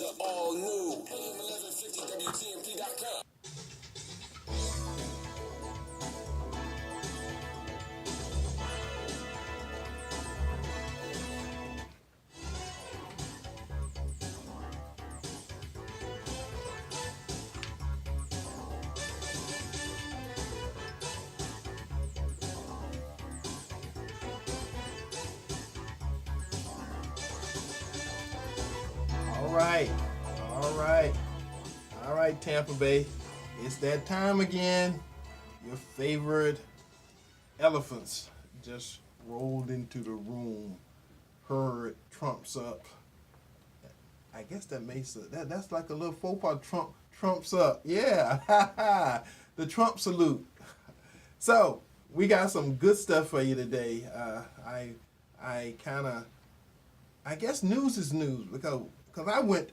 The all new AM1150WTMP.com. All right, Tampa Bay. It's that time again. Your favorite elephants just rolled into the room. Heard Trump's up. I guess that makes it, that's like a little faux pas. Trump's up. Yeah, the Trump salute. So we got some good stuff for you today. I guess news is news because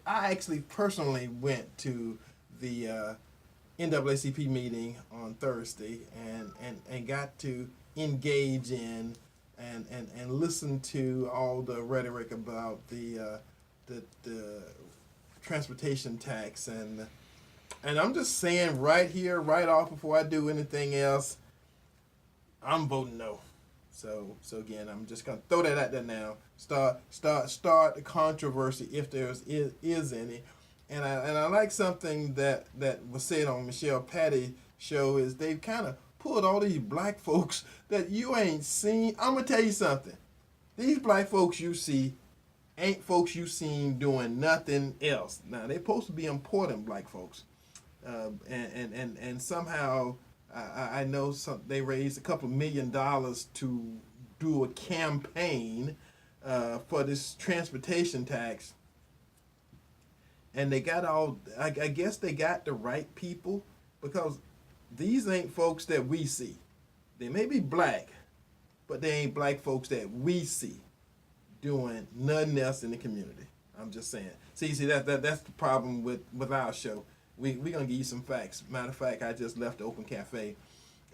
I actually personally went to the NAACP meeting on Thursday and got to engage in and listen to all the rhetoric about the transportation tax and I'm just saying right here, right off before I do anything else, I'm voting no. So again, I'm just gonna throw that out there now. Start the controversy if there is any. And I like something that was said on Michelle Patty's show is they've kind of pulled all these black folks that you ain't seen. I'm gonna tell you something. These black folks you see ain't folks you seen doing nothing else. Now they're supposed to be important black folks, and somehow. I know they raised a couple $1 million to do a campaign for this transportation tax. And they got I guess they got the right people because these ain't folks that we see. They may be black, but they ain't black folks that we see doing nothing else in the community. I'm just saying. See, that's the problem with our show. We're going to give you some facts. Matter of fact, I just left the Open Cafe,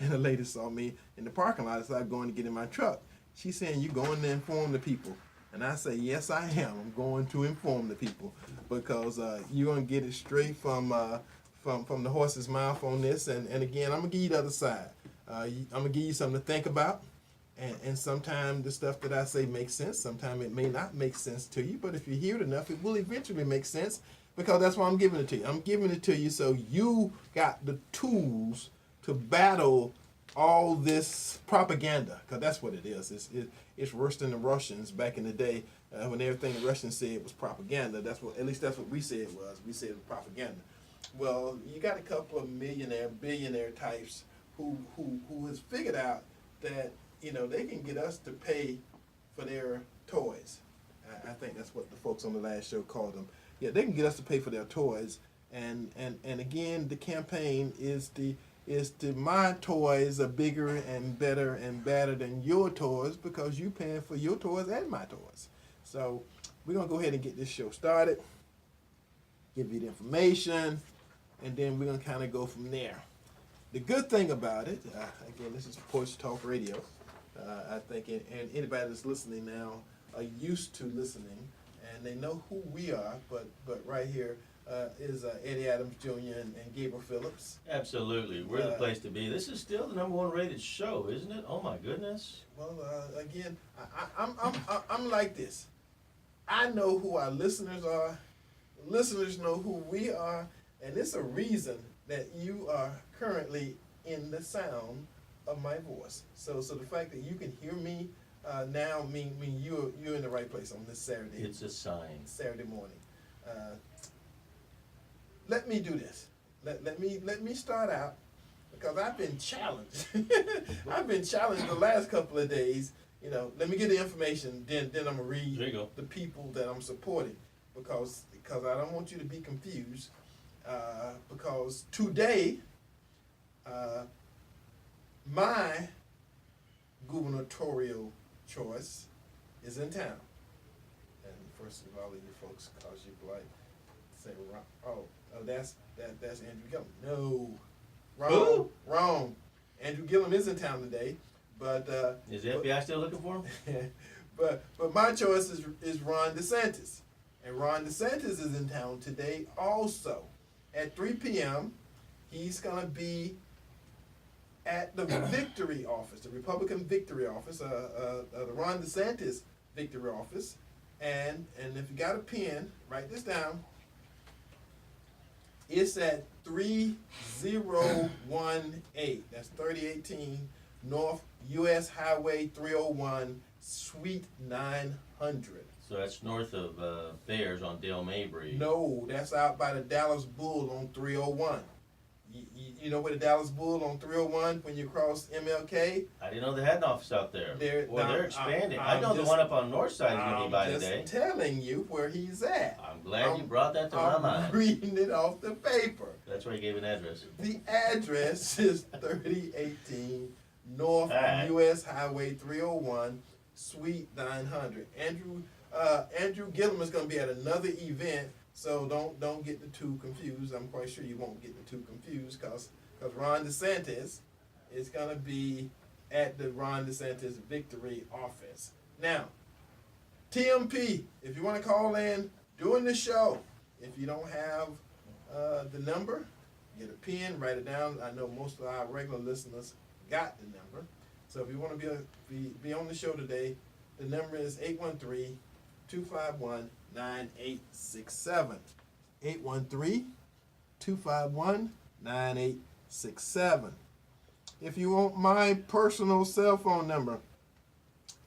and the lady saw me in the parking lot as I was going to get in my truck. She's saying, you going to inform the people. And I say, yes, I am. I'm going to inform the people because you're going to get it straight from the horse's mouth on this. And again, I'm going to give you the other side. I'm going to give you something to think about. And sometimes the stuff that I say makes sense. Sometimes it may not make sense to you. But if you hear it enough, it will eventually make sense. Because that's why I'm giving it to you. I'm giving it to you so you got the tools to battle all this propaganda. Because that's what it is. It's worse than the Russians back in the day when everything the Russians said was propaganda. At least that's what we said it was. We said it was propaganda. Well, you got a couple of millionaire, billionaire types who has figured out that they can get us to pay for their toys. I think that's what the folks on the last show called them. Yeah, they can get us to pay for their toys, and again, the campaign is my toys are bigger and better than your toys because you paying for your toys and my toys. So we're gonna go ahead and get this show started, give you the information, and then we're gonna kind of go from there. The good thing about it, again, this is Porch Talk Radio. I think, and anybody that's listening now are used to listening. And they know who we are, but right here is Eddie Adams, Jr. and Gabriel Phillips. Absolutely. We're the place to be. This is still the #1 rated show, isn't it? Oh, my goodness. Well, again, I'm like this. I know who our listeners are. Listeners know who we are. And it's a reason that you are currently in the sound of my voice. So the fact that you can hear me now mean you're in the right place on this Saturday. It's a sign. Saturday morning. Let me do this. Let me start out because I've been challenged. I've been challenged the last couple of days. Let me get the information. Then I'm gonna read the people that I'm supporting because I don't want you to be confused. Because today, my gubernatorial choice is in town. And first of all, you folks, cause you like say, oh, that's Andrew Gillum. No, wrong. Andrew Gillum is in town today, but is the FBI still looking for him? but my choice is Ron DeSantis, And Ron DeSantis is in town today also. At 3 p.m., he's going to be at the Victory Office, the Republican Victory Office, the Ron DeSantis Victory Office. And if you got a pen, write this down. It's at 3018. That's 3018 North U.S. Highway 301, Suite 900. So that's north of Thayers on Dale Mabry. No, that's out by the Dallas Bull on 301. You know where the Dallas Bull on 301 when you cross MLK? I didn't know they had an office out there. They're expanding. I know the one up on North Side is going to be by today. I'm just telling you where he's at. I'm glad you brought that to my mind. I'm reading it off the paper. That's where he gave an address. The address is 3018 North U.S. Highway 301, Suite 900. Andrew Gillum is going to be at another event, so don't get the two confused. I'm quite sure you won't get the two confused because Ron DeSantis is going to be at the Ron DeSantis Victory Office. Now, TMP, if you want to call in during the show, if you don't have the number, get a pen, write it down. I know most of our regular listeners got the number. So if you want to be on the show today, the number is 813-251-9867. 813-251-9867. If you want my personal cell phone number,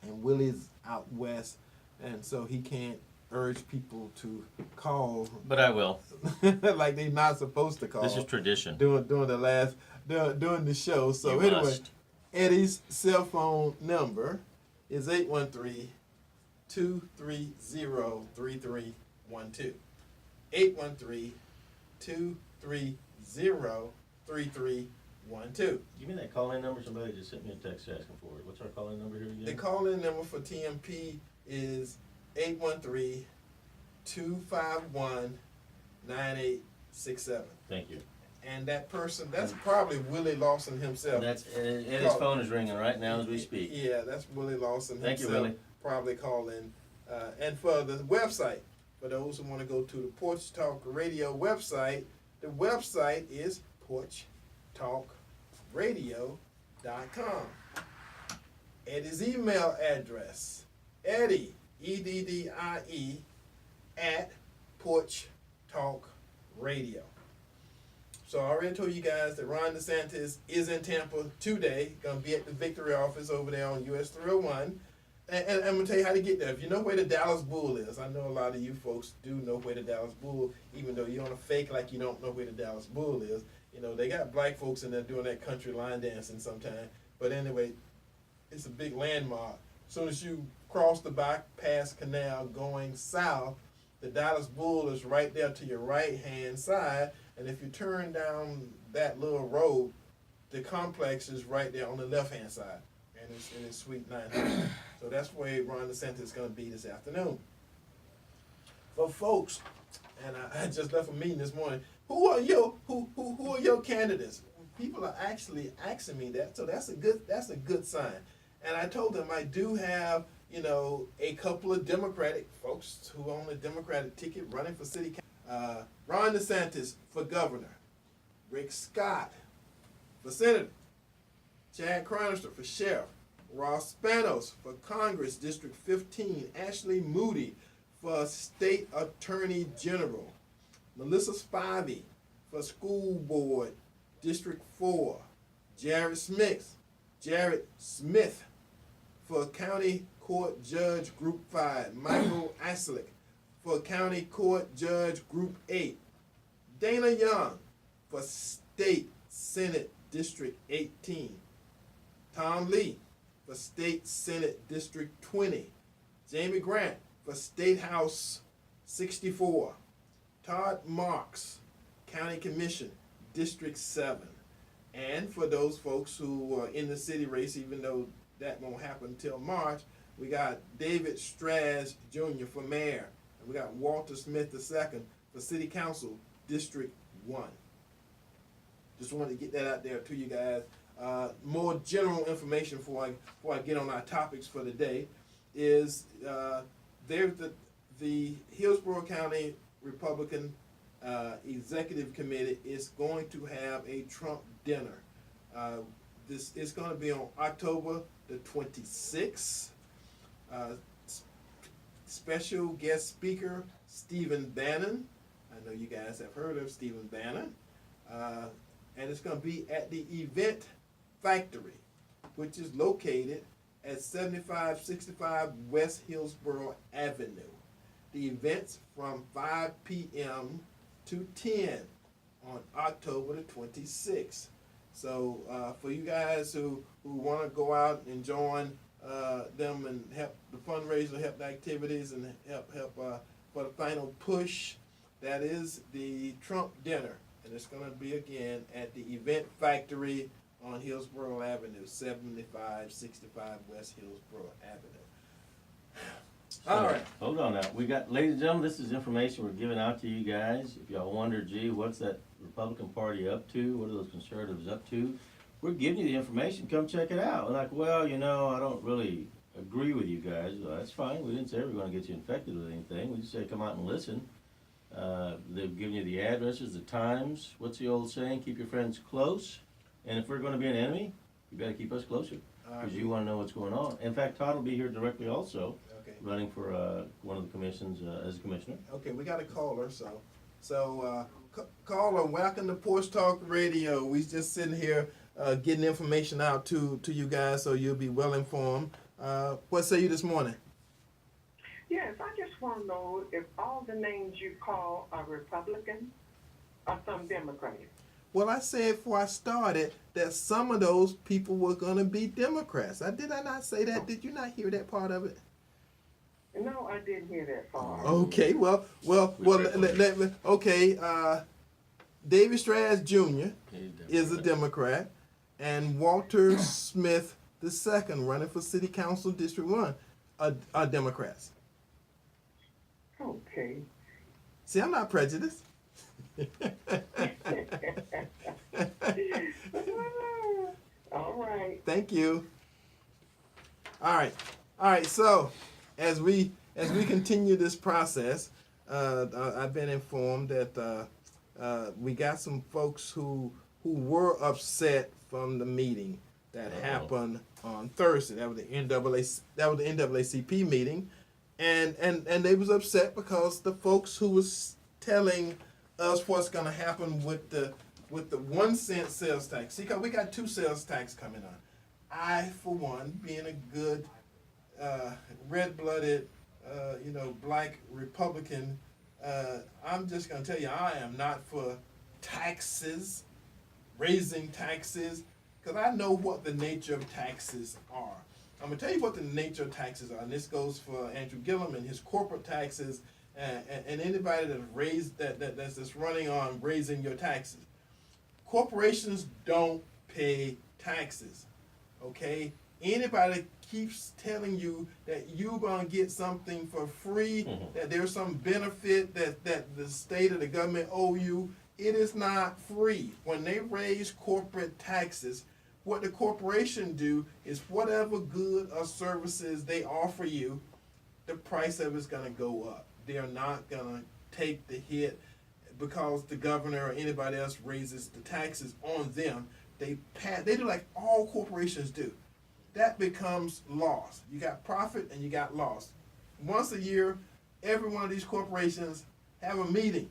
and Willie's out west, and so he can't urge people to call. But I will. Like they're not supposed to call. This is tradition. During the show. So You anyway, must. Eddie's cell phone number is 813-230-3312. 813-230-3312. Give me that call-in number. Somebody just sent me a text asking for it. What's our call-in number here again? The call-in number for TMP is 813-251-9867. Thank you. And that person, that's probably Willie Lawson himself. That's Eddie's phone is ringing right now as we speak. Yeah, that's Willie Lawson Thank himself. you, Willie. Probably calling. And for the website, for those who want to go to the Porch Talk Radio website, the website is porchtalkradio.com. Eddie's email address, Eddie, EDDIE, at Porch Talk Radio. So I already told you guys that Ron DeSantis is in Tampa today, going to be at the Victory Office over there on US 301. And I'm going to tell you how to get there. If you know where the Dallas Bull is, I know a lot of you folks do know where the Dallas Bull, even though you want to fake like you don't know where the Dallas Bull is. You know, they got black folks in there doing that country line dancing sometime. But anyway, it's a big landmark. As soon as you cross the bypass canal going south, the Dallas Bull is right there to your right-hand side. And if you turn down that little road, the complex is right there on the left-hand side. And it's Suite 900. So that's where Ron DeSantis is going to be this afternoon. For folks, and I just left a meeting this morning, who are your candidates? People are actually asking me that, so that's a good sign. And I told them I do have, a couple of Democratic folks who own a Democratic ticket running for city council. Ron DeSantis for governor, Rick Scott for senator, Chad Chronister for sheriff, Ross Spanos for Congress, District 15, Ashley Moody for state attorney general, Melissa Spivey for school board, District 4, Jared Smith for county court judge, Group 5, Michael Aslick for county court judge, Group 8, Dana Young for state senate, District 18, Tom Lee for state senate, District 20, Jamie Grant for State House 64, Todd Marks, County Commission, District 7. And for those folks who are in the city race, even though that won't happen until March, we got David Straz Jr. for mayor. And we got Walter Smith II for City Council, District 1. Just wanted to get that out there to you guys. More general information before I get on our topics for the day is there's the the Hillsborough County Republican Executive Committee is going to have a Trump dinner. This is going to be on October the 26th. Special guest speaker, Stephen Bannon. I know you guys have heard of Stephen Bannon. And it's going to be at the Event Factory, which is located at 7565 West Hillsborough Avenue. The event's from 5 p.m. to 10 on October the 26th. So for you guys who want to go out and join them and help the fundraiser, help the activities, and help for the final push, that is the Trump dinner. And it's going to be again at the Event Factory on Hillsborough Avenue, 7565 West Hillsborough Avenue. All right. Hold on now. We got, ladies and gentlemen, this is information we're giving out to you guys. If y'all wonder, gee, what's that Republican Party up to? What are those conservatives up to? We're giving you the information. Come check it out. We're like, well, I don't really agree with you guys. Well, that's fine. We didn't say we were going to get you infected with anything. We just said come out and listen. They've given you the addresses, the times. What's the old saying? Keep your friends close. And if we're going to be an enemy, you better keep us closer because you want to know what's going on. In fact, Todd will be here directly also, running for one of the commissions as a commissioner. Okay, we got a caller, so caller, welcome to Porch Talk Radio. We just sitting here getting information out to you guys, so you'll be well informed. What say you this morning? Yes, I just want to know if all the names you call are Republican or some Democrat. Well, I said before I started that some of those people were going to be Democrats. Did I not say that? Did you not hear that part of it? No, I didn't hear that part. Okay, David Straz Jr. is a Democrat, and Walter Smith II, running for City Council District 1, are Democrats. Okay. See, I'm not prejudiced. All right. Thank you. All right. So, as we continue this process, I've been informed that we got some folks who were upset from the meeting that happened on Thursday. That was the NAACP meeting, and they was upset because the folks who was telling us what's going to happen with the 1 cent sales tax. See, because we got 2 sales tax coming on. I, for one, being a good red-blooded, black Republican, I'm just going to tell you, I am not for taxes, raising taxes, because I know what the nature of taxes are. I'm going to tell you what the nature of taxes are, and this goes for Andrew Gillum and his corporate taxes, and anybody that's just running on raising your taxes. Corporations don't pay taxes, okay? Anybody keeps telling you that you're going to get something for free, that there's some benefit that the state or the government owe you, it is not free. When they raise corporate taxes, what the corporation do is whatever good or services they offer you, the price of it's going to go up. They're not going to take the hit because the governor or anybody else raises the taxes on them. They do like all corporations do. That becomes loss. You got profit and you got loss. Once a year, every one of these corporations have a meeting.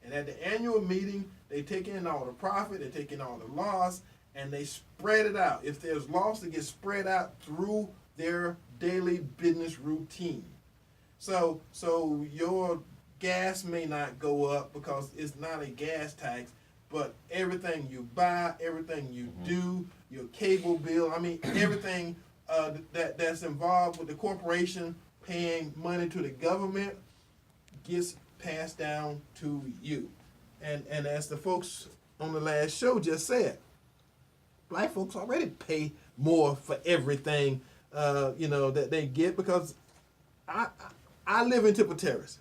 And at the annual meeting, they take in all the profit, they take in all the loss, and they spread it out. If there's loss, it gets spread out through their daily business routine. So your gas may not go up because it's not a gas tax, but everything you buy, everything you do, your cable bill, everything that's involved with the corporation paying money to the government gets passed down to you. And as the folks on the last show just said, black folks already pay more for everything, that they get, because I live in Tipper Terrace.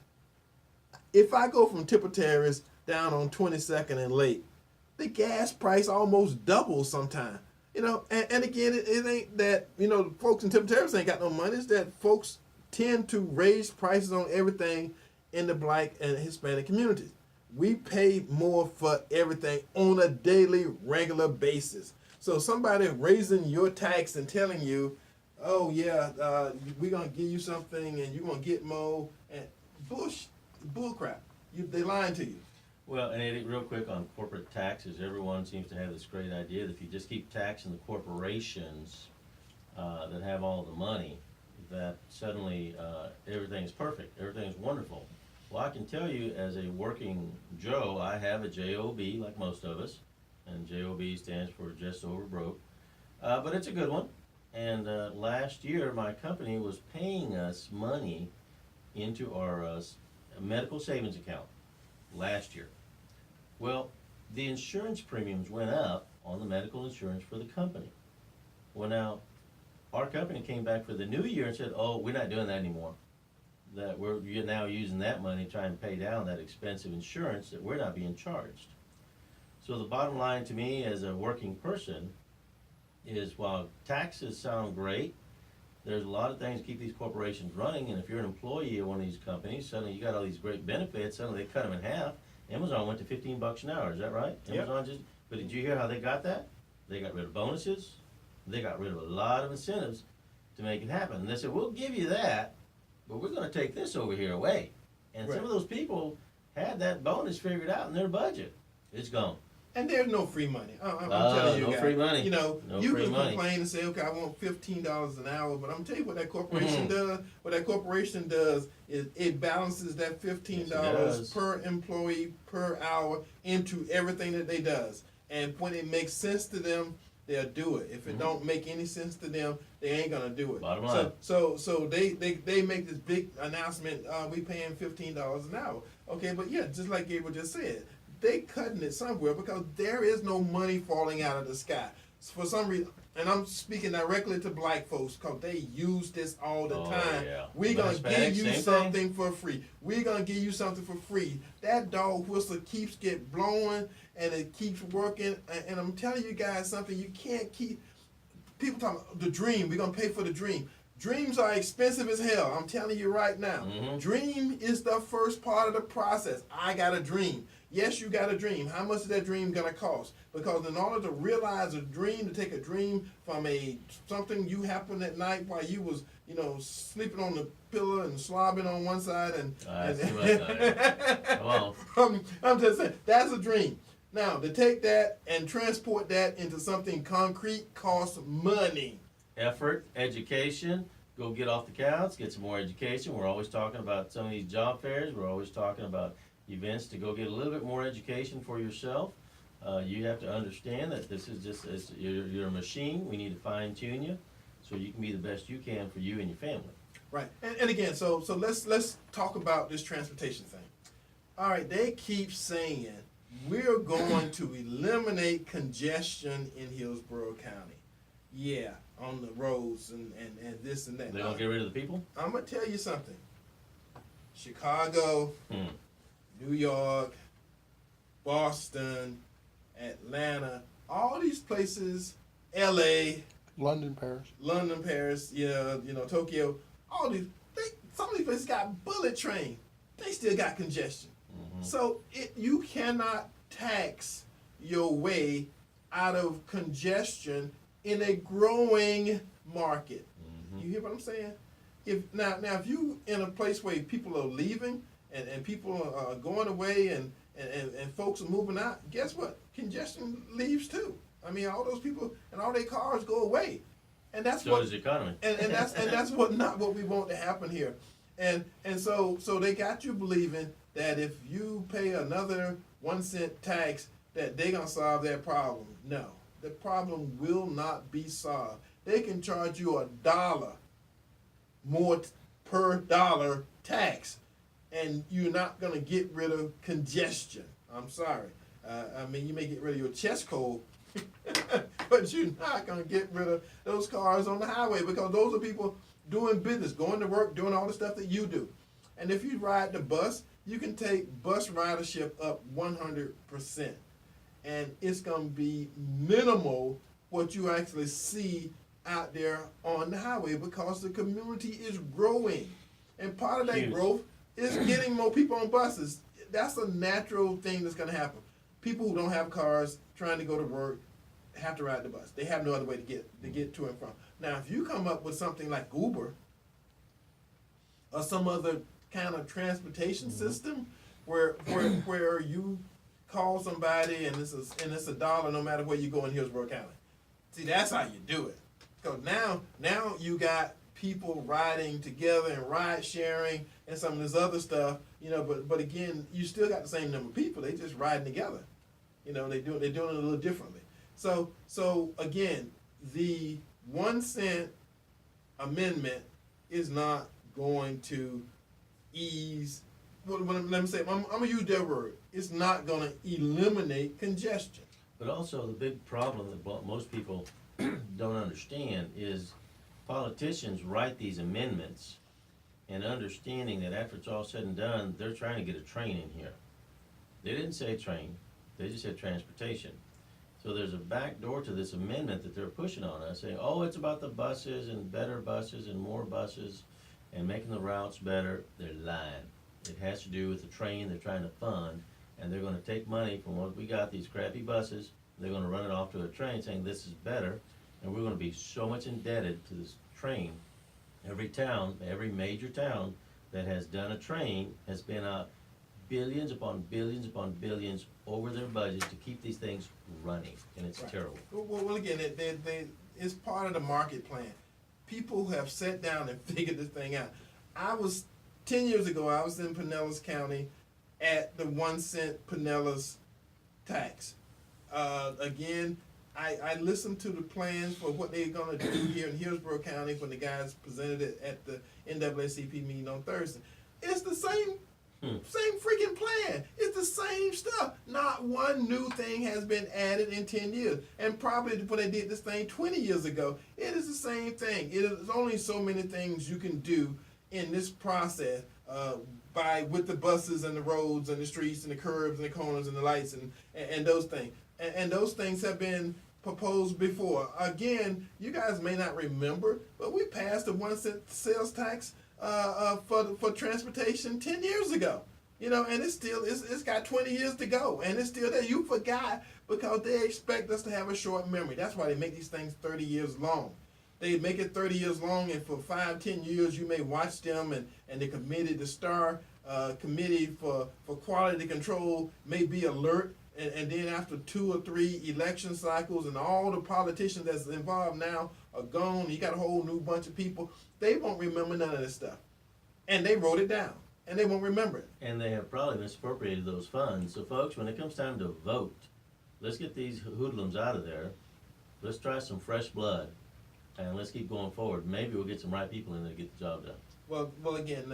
If I go from Tipper Terrace down on 22nd and Lake, the gas price almost doubles sometimes. And again, it ain't that, folks in Tipper Terrace ain't got no money. It's that folks tend to raise prices on everything in the Black and Hispanic communities. We pay more for everything on a daily, regular basis. So somebody raising your tax and telling you, oh yeah, we're gonna give you something and you're gonna get more, and bull crap. They lying to you. Well, and Eddie, real quick on corporate taxes, everyone seems to have this great idea that if you just keep taxing the corporations that have all the money, that suddenly everything's perfect, everything's wonderful. Well, I can tell you as a working Joe, I have a JOB like most of us, and JOB stands for just over broke, but it's a good one. And last year, my company was paying us money into our medical savings account last year. Well, the insurance premiums went up on the medical insurance for the company. Well, now, our company came back for the new year and said, oh, we're not doing that anymore. That you're now using that money to try and pay down that expensive insurance that we're not being charged. So the bottom line to me as a working person is while taxes sound great, there's a lot of things to keep these corporations running, and if you're an employee of one of these companies, suddenly you got all these great benefits, suddenly they cut them in half. Amazon went to $15 an hour, is that right? Yep. But did you hear how they got that? They got rid of bonuses, they got rid of a lot of incentives to make it happen. And they said, we'll give you that, but we're gonna take this over here away. And Right. some of those people had that bonus figured out in their budget. It's gone. And there's no free money. I'm telling you, no guys. free money. You know, No you free can money. complain and say, okay, I want $15 an hour, but I'm gonna tell you what that corporation does. What that corporation does is it balances that $15 does. per employee per hour into everything that they does. And when it makes sense to them, they'll do it. If it don't make any sense to them, they ain't gonna do it. Bottom line. So they make this big announcement. We paying $15 an hour. Okay, but yeah, just like Gabriel just said, they cutting it somewhere because there is no money falling out of the sky. For some reason, and I'm speaking directly to black folks because they use this all the time. Yeah. We're going to give you Same something thing. for free. We're going to give you something for free. That dog whistle keeps get blowing and it keeps working. And I'm telling you guys something you can't keep. People talking about the dream. We're going to pay for the dream. Dreams are expensive as hell. I'm telling you right now. Dream is the first part of the process. I got a dream. Yes, you got a dream. How much is that dream gonna cost? Because in order to realize a dream, to take a dream from something you happened at night while you was, sleeping on the pillow and slobbing on one side Come on. I'm just saying, that's a dream. Now, to take that and transport that into something concrete costs money. Effort, education, go get off the couch, get some more education. We're always talking about some of these job fairs. We're always talking about events to go get a little bit more education for yourself. You have to understand that this is just, you're a machine. We need to fine tune you so you can be the best you can for you and your family. Right, and again, so let's talk about this transportation thing. All right, they keep saying we're going to eliminate congestion in Hillsborough County. Yeah, on the roads and this and that. They don't get rid of the people? I'm gonna tell you something. Chicago, New York, Boston, Atlanta, all these places, LA, London, Paris. Tokyo, all these, some of these places got bullet train. They still got congestion. So you cannot tax your way out of congestion in a growing market. You hear what I'm saying? If you in a place where people are leaving and people are going away and folks are moving out, guess what? Congestion leaves too. I mean, all those people and all their cars go away, and that's so does the economy. and that's not what we want to happen here. And so they got you believing that if you pay another 1 cent tax that they're gonna solve that problem. No, the problem will not be solved. They can charge you $1 more per dollar tax, and you're not gonna get rid of congestion. I'm sorry. You may get rid of your chest cold, but you're not gonna get rid of those cars on the highway because those are people doing business, going to work, doing all the stuff that you do. And if you ride the bus, you can take bus ridership up 100%. And it's going to be minimal what you actually see out there on the highway because the community is growing. And part of that Huge. growth is getting more people on buses. That's a natural thing that's going to happen. People who don't have cars trying to go to work have to ride the bus. They have no other way to get to and from. Now, if you come up with something like Uber or some other kind of transportation system where you call somebody and it's $1 no matter where you go in Hillsborough County. See, that's how you do it. Because now you got people riding together and ride sharing and some of this other stuff, but again, you still got the same number of people. They just riding together. They're doing it a little differently. So again, the 1 cent amendment is not going to ease. Let me say, I'm gonna use that word. It's not gonna eliminate congestion. But also the big problem that most people don't understand is politicians write these amendments and understanding that after it's all said and done, they're trying to get a train in here. They didn't say train, they just said transportation. So there's a back door to this amendment that they're pushing on us, saying, oh, it's about the buses and better buses and more buses and making the routes better. They're lying. It has to do with the train they're trying to fund, and they're going to take money from what we got, these crappy buses, they're going to run it off to a train saying this is better, and we're going to be so much indebted to this train. Every town, every major town that has done a train has spent out billions upon billions upon billions over their budget to keep these things running, and it's Right. terrible. Well, again, it's part of the market plan. People have sat down and figured this thing out. 10 years ago, I was in Pinellas County at the 1 cent Pinellas tax. Again, I listened to the plans for what they're going to do here in Hillsborough County when the guys presented it at the NAACP meeting on Thursday. It's the same freaking plan. It's the same stuff. Not one new thing has been added in 10 years. And probably when they did this thing 20 years ago, it is the same thing. It is only so many things you can do in this process with the buses and the roads and the streets and the curbs and the corners and the lights and those things. And those things have been proposed before. Again, you guys may not remember, but we passed the 1 cent sales tax for transportation 10 years ago. And it's got 20 years to go, and it's still there. You forgot because they expect us to have a short memory. That's why they make these things 30 years long. They make it 30 years long, and for 5-10 years you may watch them, and the committee, the STAR committee for quality control may be alert, and then after 2 or 3 election cycles and all the politicians that's involved now are gone, you got a whole new bunch of people, they won't remember none of this stuff. And they wrote it down, and they won't remember it. And they have probably misappropriated those funds. So folks, when it comes time to vote, let's get these hoodlums out of there. Let's try some fresh blood. And let's keep going forward. Maybe we'll get some right people in there to get the job done. Well, again,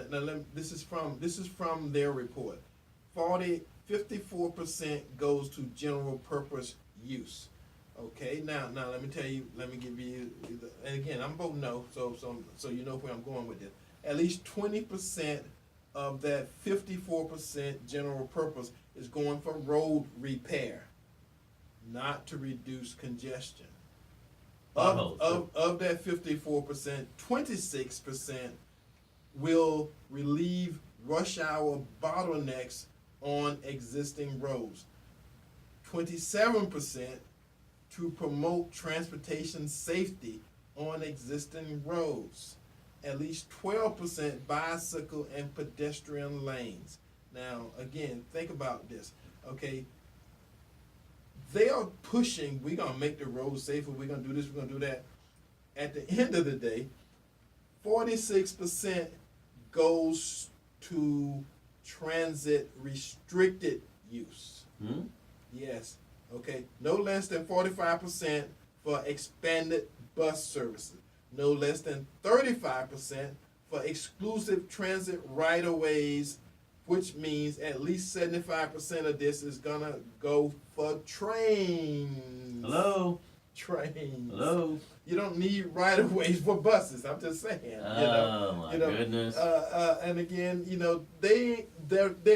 this is from their report. 54% goes to general purpose use. Okay, now let me tell you. Let me give you. And again, I'm voting no, so you know where I'm going with this. At least 20% of that 54% general purpose is going for road repair, not to reduce congestion. Of that 54%, 26% will relieve rush hour bottlenecks on existing roads. 27% to promote transportation safety on existing roads. At least 12% bicycle and pedestrian lanes. Now, again, think about this, okay? They are pushing, we're going to make the roads safer, we're going to do this, we're going to do that. At the end of the day, 46% goes to transit restricted use. Yes, okay. No less than 45% for expanded bus services. No less than 35% for exclusive transit right-of-ways, which means at least 75% of this is gonna go for trains. Hello? Trains. Hello? You don't need right-of-ways for buses, I'm just saying. My goodness. And again, they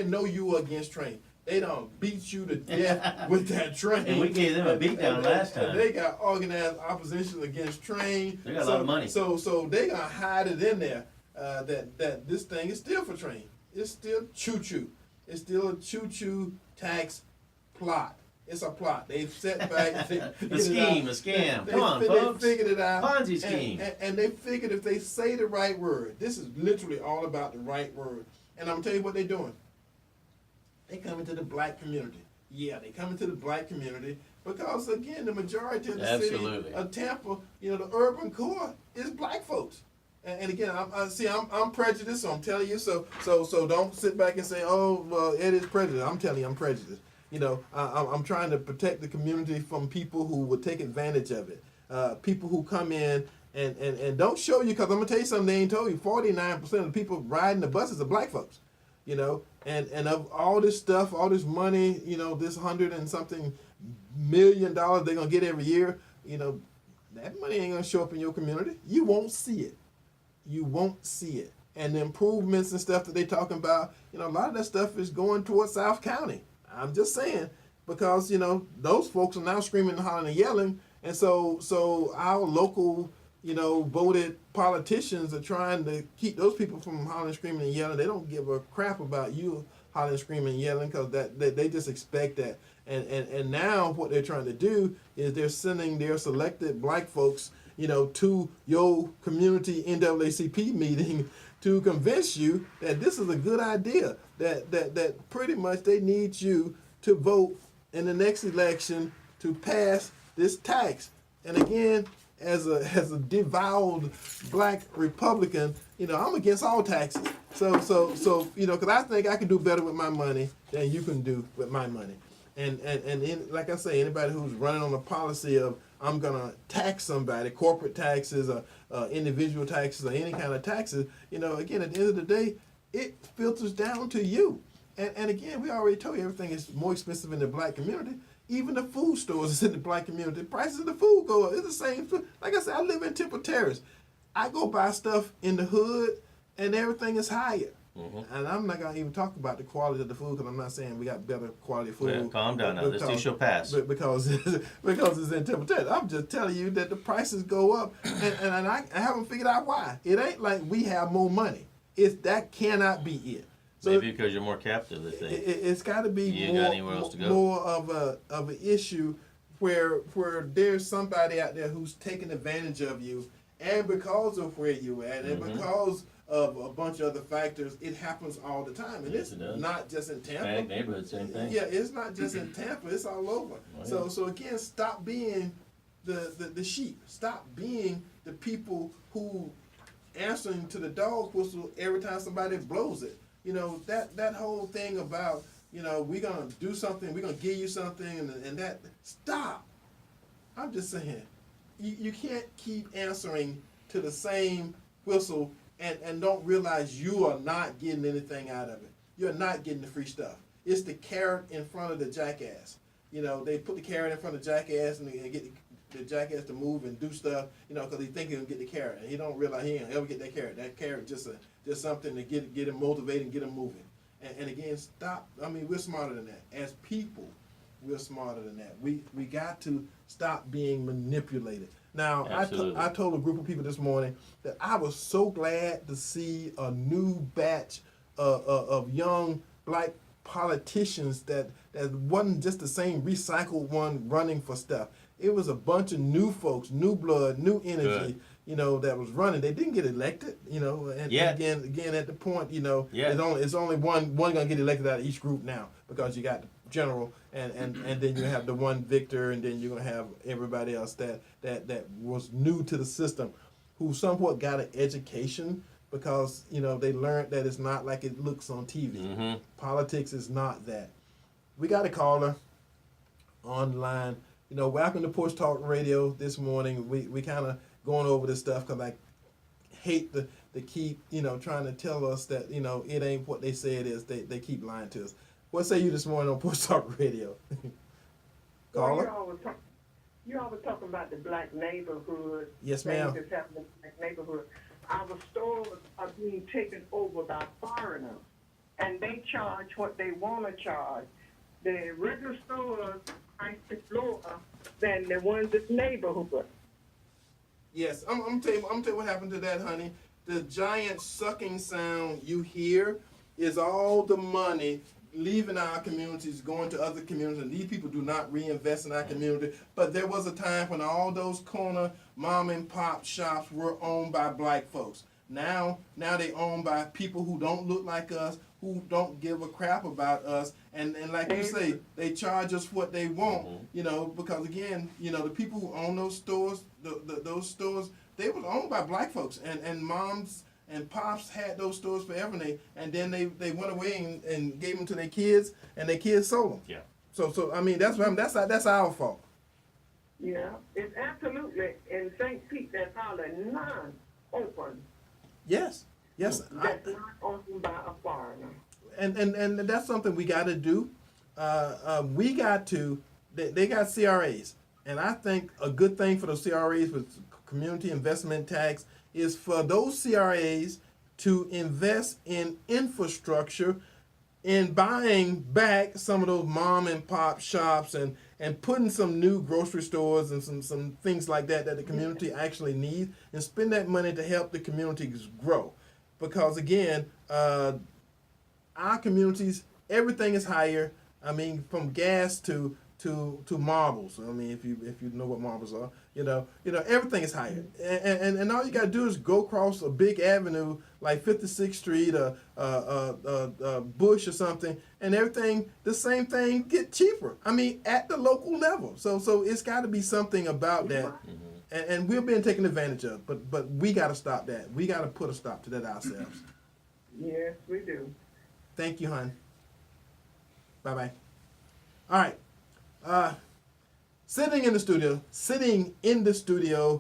know you are against trains. They don't beat you to death with that train. And we gave them a beatdown last time. They got organized opposition against train. They got a lot of money. So they gonna hide it in there. that this thing is still for train. It's still choo-choo. It's still a choo-choo tax plot. It's a plot. They've set back. A scam. Come on, they folks. figured it out. Ponzi scheme. And they figured if they say the right word, this is literally all about the right word. And I'm going to tell you what they're doing. They come into the black community. Yeah, they come into the black community because, again, the majority of the city of Tampa, the urban core is black folks. And again, I'm prejudiced, so I'm telling you. So don't sit back and say, oh, well, it is prejudice. I'm telling you, I'm prejudiced. I'm trying to protect the community from people who would take advantage of it. People who come in and don't show you, because I'm going to tell you something they ain't told you. 49% of the people riding the buses are black folks. And of all this stuff, all this money, this $100 and something million they're going to get every year, that money ain't going to show up in your community. You won't see it. You won't see it. And the improvements and stuff that they talking about, a lot of that stuff is going towards South County. I'm just saying, because, those folks are now screaming and hollering and yelling. And so our local, voted politicians are trying to keep those people from hollering, screaming, and yelling. They don't give a crap about you hollering, screaming, and yelling, because they just expect that. And now what they're trying to do is they're sending their selected black folks, to your community NAACP meeting to convince you that this is a good idea, that pretty much they need you to vote in the next election to pass this tax. And again, as a devout black Republican, I'm against all taxes. So because I think I can do better with my money than you can do with my money. And like I say, anybody who's running on a policy of I'm gonna tax somebody, corporate taxes or individual taxes or any kind of taxes, again, at the end of the day, it filters down to you. And again, we already told you everything is more expensive in the black community. Even the food stores is in the black community. Prices of the food go up. It's the same. Like I said, I live in Temple Terrace. I go buy stuff in the hood, and everything is higher. Mm-hmm. And I'm not going to even talk about the quality of the food, because I'm not saying we got better quality food. Yeah, calm down now. This too shall pass. Because it's in Temple Terrace. I'm just telling you that the prices go up, and I haven't figured out why. It ain't like we have more money. That cannot be it. So maybe because you're more captive, they think. It's got to be more of an issue where there's somebody out there who's taking advantage of you, and because of where you at, and because of a bunch of other factors, it happens all the time. And yes, it's not just in Tampa. Ag neighborhood, same thing. Yeah, it's not just in Tampa. It's all over. Oh, yeah. So again, stop being the sheep. Stop being the people who answering to the dog whistle every time somebody blows it. That whole thing about, we're going to do something, we're going to give you something, and that, stop. I'm just saying, you can't keep answering to the same whistle and don't realize you are not getting anything out of it. You're not getting the free stuff. It's the carrot in front of the jackass. They put the carrot in front of the jackass and they get the jackass to move and do stuff, because he think he'll get the carrot. And he don't realize he ain't ever get that carrot. That carrot just something to get him motivated and get him moving. And again, stop. I mean, we're smarter than that. As people, we're smarter than that. We got to stop being manipulated. Now, I told a group of people this morning that I was so glad to see a new batch of young black politicians that wasn't just the same recycled one running for stuff. It was a bunch of new folks, new blood, new energy, that was running. They didn't get elected, and again at the point, it's only one gonna get elected out of each group now, because you got the general and then you have the one victor, and then you're gonna have everybody else that was new to the system, who somewhat got an education, because they learned that it's not like it looks on TV. Mm-hmm. Politics is not that. We got a caller online. Welcome to Porch Talk Radio this morning. We kind of going over this stuff because I hate to keep, trying to tell us that, it ain't what they say it is. They keep lying to us. What say you this morning on Porch Talk Radio? Caller? You always talking about the black neighborhood. Yes, ma'am. Things that's happening in the black neighborhood. Our stores are being taken over by foreigners, and they charge what they want to charge. The regular stores price is lower than the ones in the neighborhood. Yes, I'm tell you what happened to that, honey. the giant sucking sound you hear is all the money leaving our communities, going to other communities, and these people do not reinvest in our community. But there was a time when all those corner mom and pop shops were owned by black folks. Now they owned by people who don't look like us, who don't give a crap about us, and like you say, they charge us what they want, because again, the people who own those stores, those stores, they were owned by black folks, and moms and pops had those stores forever, and then they went away and gave them to their kids, and their kids sold them. Yeah. So I mean, that's our fault. Yeah, it's absolutely in St. Pete. That's probably non-open. Yes. That's not owned by a foreigner. And that's something we got to do. We got to. They got CRAs, and I think a good thing for those CRAs with community investment tax is for those CRAs to invest in infrastructure, in buying back some of those mom and pop shops and putting some new grocery stores and some things like that the community actually needs, and spend that money to help the communities grow. Because again, our communities, everything is higher. I mean, from gas to marbles. I mean, if you know what marbles are, everything is higher. And all you gotta do is go across a big avenue like 56th Street or Bush or something, and everything, the same thing, get cheaper. I mean, at the local level. So it's got to be something about that. And we're being taken advantage of, but we got to stop that. We got to put a stop to that ourselves. Yes, we do. Thank you, hon. Bye-bye. All right. Sitting in the studio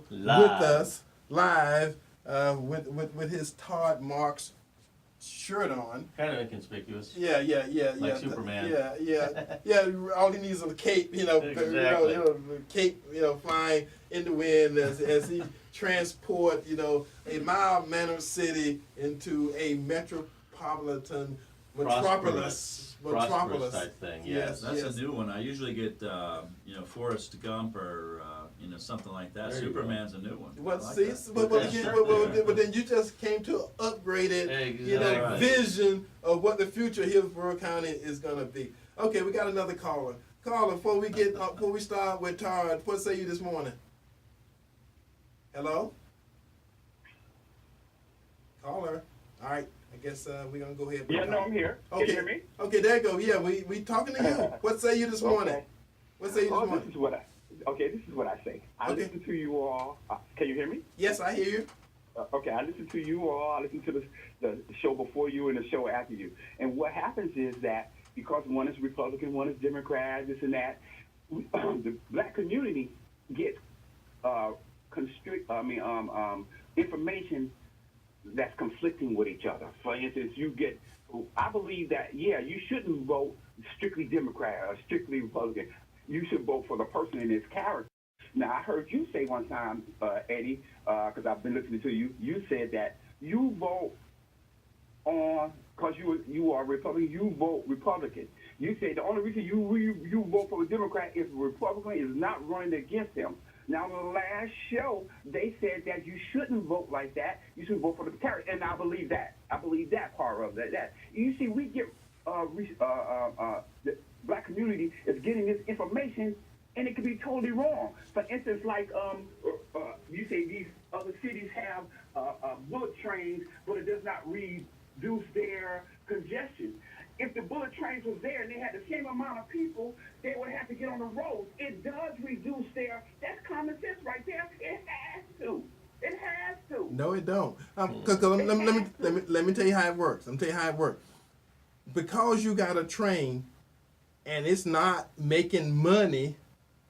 Live. with us, live, with his Todd Marks shirt on. Kind of inconspicuous. Yeah. Like Superman. Yeah. All he needs is a cape, Exactly. cape, flying in the wind as he transport, a mild-mannered city into a metropolitan metropolis type thing. Yes. That's a new one. I usually get, Forrest Gump or, something like that. There you Superman's a new one. Well, I like see, that. but then you just came to an upgraded, Exactly. vision of what the future of Hillsborough County is gonna be. Okay, we got another caller. Caller, before we start with Todd, what say you this morning? Hello? Caller. All right. I guess we're gonna go ahead. Yeah, no, I'm here. Okay. Can you hear me? Okay, there you go. Yeah, we talking to you. What say you this morning? Okay. What say you this morning? This is what I say. I Okay. listen to you all. Can you hear me? Yes, I hear you. Okay, I listen to you all. I listen to the show before you and the show after you. And what happens is that because one is Republican, one is Democrat, this and that, the black community gets information that's conflicting with each other. For instance, I believe that, you shouldn't vote strictly Democrat or strictly Republican. You should vote for the person in his character. Now, I heard you say one time, Eddie, because I've been listening to you, you said that you vote because you are Republican, you vote Republican. You said the only reason you vote for a Democrat is the Republican is not running against him. Now, on the last show, they said that you shouldn't vote like that. You should vote for the character, and I believe that. I believe that part of that. You see, we get the black community is getting this information, and it could be totally wrong. For instance, like you say these other cities have bullet trains, but it does not reduce their congestion. If the bullet trains was there and they had the same amount of people, they would have to get on the roads. It does reduce that's common sense right there. It has to. It has to. No, it don't. Let me tell you how it works. Because you got a train and it's not making money,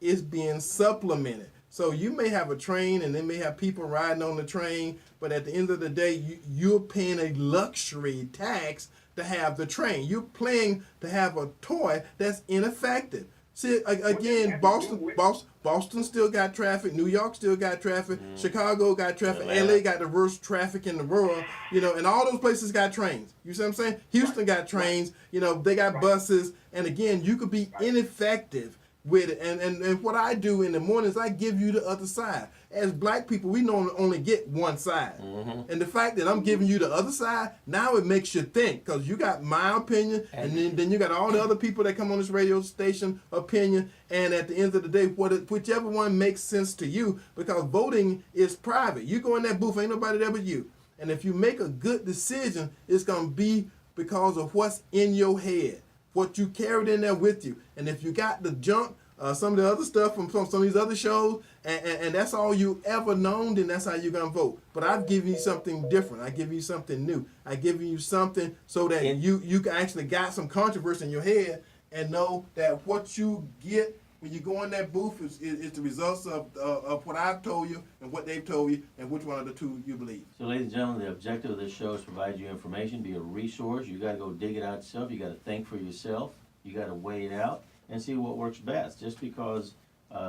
it's being supplemented. So you may have a train and they may have people riding on the train, but at the end of the day, you're paying a luxury tax to have the train. You're paying to have a toy that's ineffective. See, again, Boston still got traffic. New York still got traffic. Chicago got traffic. Atlanta. LA got the worst traffic in the world. And all those places got trains. You see what I'm saying? Houston got trains. They got buses. And again, you could be ineffective with it. And what I do in the mornings, I give you the other side. as black people, we don't only get one side. And the fact that I'm giving you the other side, now it makes you think, because you got my opinion, and then you got all the other people that come on this radio station opinion, and at the end of the day, whichever one makes sense to you, because voting is private. You go in that booth, ain't nobody there but you. And if you make a good decision, it's going to be because of what's in your head, what you carried in there with you. And if you got the junk, some of the other stuff from some of these other shows, and that's all you ever known, then that's how you're going to vote. But I've given you something different. I give you something new. I give you something so that you actually got some controversy in your head and know that what you get when you go in that booth is the results of what I've told you and what they've told you and which one of the two you believe. So, ladies and gentlemen, the objective of this show is to provide you information, be a resource. You got to go dig it out yourself. You got to think for yourself. You got to weigh it out and see what works best. Just because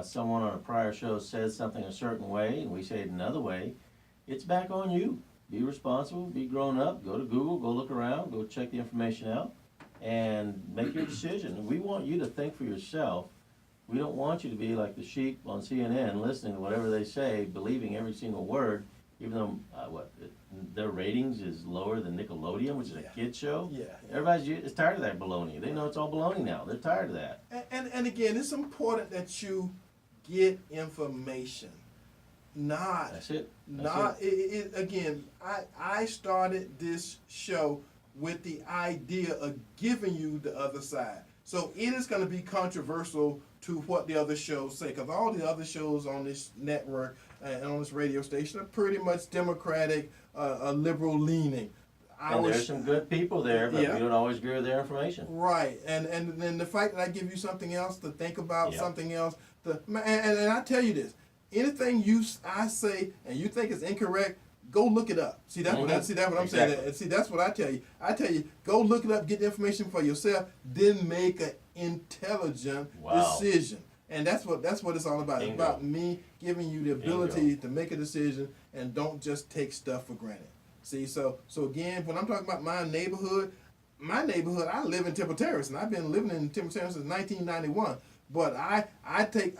someone on a prior show says something a certain way and we say it another way, it's back on you. Be responsible, be grown up, go to Google, go look around, go check the information out, and make your decision. We want you to think for yourself. We don't want you to be like the sheep on CNN, listening to whatever they say, believing every single word, even though their ratings is lower than Nickelodeon, which is a kid show. Yeah. Everybody's tired of that baloney. They know it's all baloney now. They're tired of that. And again, it's important that you get information. That's it. Again, I started this show with the idea of giving you the other side. So it is going to be controversial to what the other shows say, because all the other shows on this network and on this radio station are pretty much Democratic, liberal leaning. And there's some good people there, but we don't always agree with their information. Right, and then the fact that I give you something else to think about, something else, and I tell you this, anything I say and you think is incorrect, go look it up. See, that's what I'm saying. And see, that's what I tell you. I tell you, go look it up, get the information for yourself, then make an intelligent decision. And that's what it's all about. It's about me giving you the ability to make a decision and don't just take stuff for granted. See, so again, when I'm talking about my neighborhood, I live in Temple Terrace, and I've been living in Temple Terrace since 1991. But I take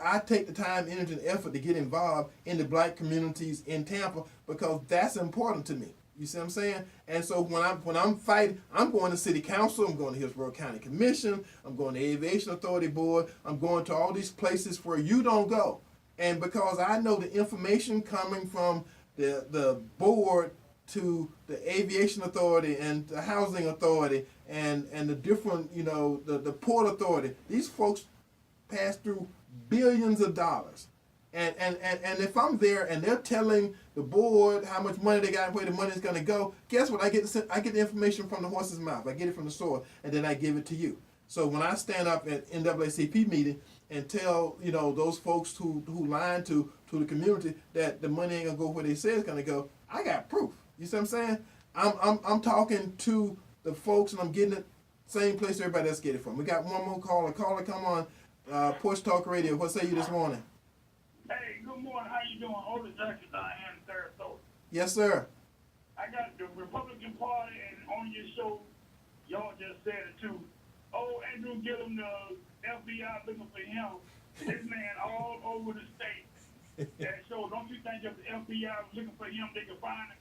the time, energy, and effort to get involved in the black communities in Tampa because that's important to me. You see what I'm saying? And so when I'm fighting, I'm going to City Council, I'm going to Hillsborough County Commission, I'm going to Aviation Authority Board, I'm going to all these places where you don't go. And because I know the information coming from the board to the Aviation Authority and the Housing Authority and the different, the Port Authority, these folks pass through billions of dollars. And if I'm there and they're telling the board how much money they got and where the money is going to go, guess what? I get the information from the horse's mouth. I get it from the source, and then I give it to you. So when I stand up at NAACP meeting and tell those folks who lying to the community that the money ain't gonna go where they say it's gonna go, I got proof. You see what I'm saying? I'm talking to the folks and I'm getting it same place everybody else get it from. We got one more caller. Caller, come on. Porch Talk Radio. What say you this morning? Hey, good morning. How you doing? Otis Jackson, Diane, Sarasota. Yes, sir. I got the Republican Party, and on your show, y'all just said it too. Oh, Andrew Gillum, the FBI looking for him. This man all over the state. And so, don't you think if the FBI was looking for him, they could find him?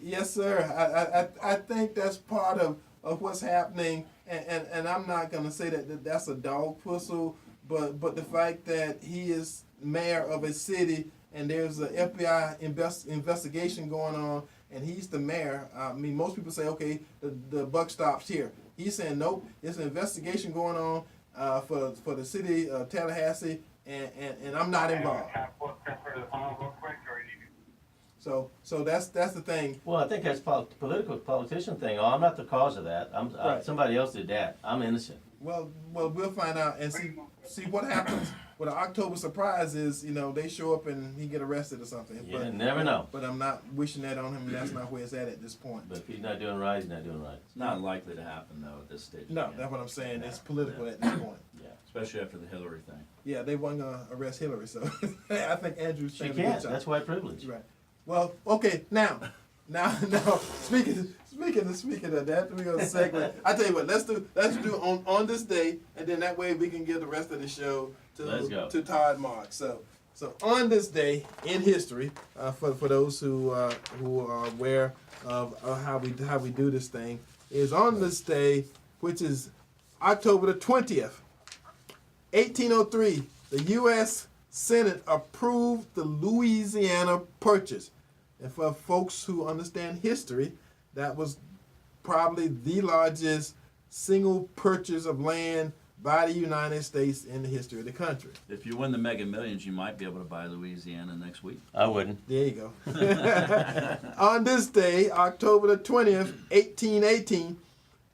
Yes, sir. I think that's part of what's happening, and I'm not gonna say that's a dog whistle, but the fact that he is mayor of a city and there's an FBI investigation going on and he's the mayor. I mean, most people say, okay, the buck stops here. He's saying, nope, there's an investigation going on for the city of Tallahassee, and I'm not involved. So that's the thing. Well, I think that's politician thing. Oh, I'm not the cause of that. Right. Somebody else did that. I'm innocent. Well, we'll find out and see what happens. Well, the October surprise is, they show up and he get arrested or something. You never know. But I'm not wishing that on him. That's not where it's at this point. But if he's not doing right, he's not doing right. It's not likely to happen, though, at this stage. No, that's what I'm saying. It's political at this point. Yeah. Especially after the Hillary thing. Yeah, they weren't going to arrest Hillary, so I think Andrew's She saying a good can't. job. That's white privilege. Right. Well, okay, now, speaking of that, we're gonna segue. I tell you what, let's do on this day, and then that way we can give the rest of the show to Todd Marks. So So on this day in history, for those who are aware of how we do this thing, is on this day, which is October the 20th, 1803, the U.S. Senate approved the Louisiana Purchase. And for folks who understand history, that was probably the largest single purchase of land by the United States in the history of the country. If you win the Mega Millions, you might be able to buy Louisiana next week. I wouldn't. There you go. On this day, October the 20th, 1818,